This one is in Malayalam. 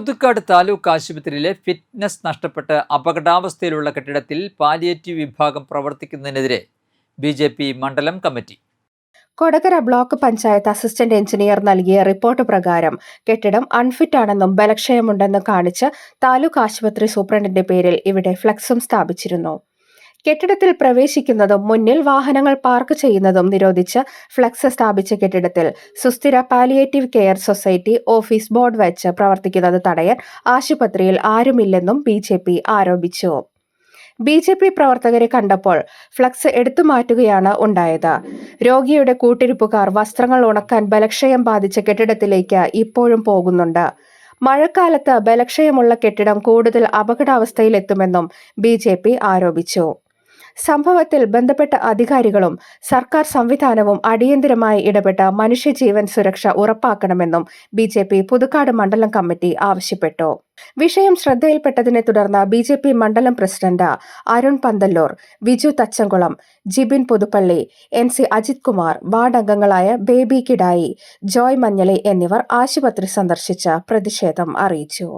പുതുക്കാട് താലൂക്ക് ആശുപത്രിയിലെ ഫിറ്റ്നസ് നഷ്ടപ്പെട്ട് അപകടാവസ്ഥയിലുള്ള കെട്ടിടത്തിൽ പാലിയേറ്റീവ് വിഭാഗം പ്രവർത്തിക്കുന്നതിനെതിരെ ബി.ജെ.പി. മണ്ഡലം committee. Kodakara block panchayat assistant engineer നൽകിയ റിപ്പോർട്ട് പ്രകാരം കെട്ടിടം അൺഫിറ്റ് ആണെന്നും ബലക്ഷയമുണ്ടെന്നും കാണിച്ച് താലൂക്ക് ആശുപത്രി സൂപ്രണ്ടിന്റെ പേരിൽ ഇവിടെ ഫ്ലക്സും സ്ഥാപിച്ചിരുന്നു. കെട്ടിടത്തിൽ പ്രവേശിക്കുന്നതും മുന്നിൽ വാഹനങ്ങൾ പാർക്ക് ചെയ്യുന്നതും നിരോധിച്ച് ഫ്ലക്സ് സ്ഥാപിച്ച കെട്ടിടത്തിൽ സുസ്ഥിര palliative care society office board വെച്ച് പ്രവർത്തിക്കുന്നത് തടയാൻ ആശുപത്രിയിൽ ആരുമില്ലെന്നും ബി.ജെ.പി. ആരോപിച്ചു. ബി.ജെ.പി. പ്രവർത്തകരെ കണ്ടപ്പോൾ ഫ്ലക്സ് എടുത്തുമാറ്റുകയാണ് ഉണ്ടായത്. രോഗിയുടെ കൂട്ടിരിപ്പുകാർ വസ്ത്രങ്ങൾ ഉണക്കാൻ ബലക്ഷയം ബാധിച്ച കെട്ടിടത്തിലേക്ക് ഇപ്പോഴും പോകുന്നുണ്ട്. മഴക്കാലത്ത് ബലക്ഷയമുള്ള കെട്ടിടം കൂടുതൽ അപകടാവസ്ഥയിലെത്തുമെന്നും ബി.ജെ.പി. ആരോപിച്ചു. സംഭവത്തിൽ ബന്ധപ്പെട്ട അധികാരികളും സർക്കാർ സംവിധാനവും അടിയന്തരമായി ഇടപെട്ട് മനുഷ്യജീവൻ സുരക്ഷ ഉറപ്പാക്കണമെന്നും ബി.ജെ.പി. പുതുക്കാട് മണ്ഡലം കമ്മിറ്റി ആവശ്യപ്പെട്ടു. വിഷയം ശ്രദ്ധയിൽപ്പെട്ടതിനെ തുടർന്ന് ബി.ജെ.പി. മണ്ഡലം president Arun Panthalloor, Viju Thachamkulam, Jibin Puthuppally, NC. Ajith Kumar, ward അംഗങ്ങളായ ബേബി കിടായി, ജോയ് മഞ്ഞളി എന്നിവർ ആശുപത്രി സന്ദർശിച്ച് പ്രതിഷേധം അറിയിച്ചു.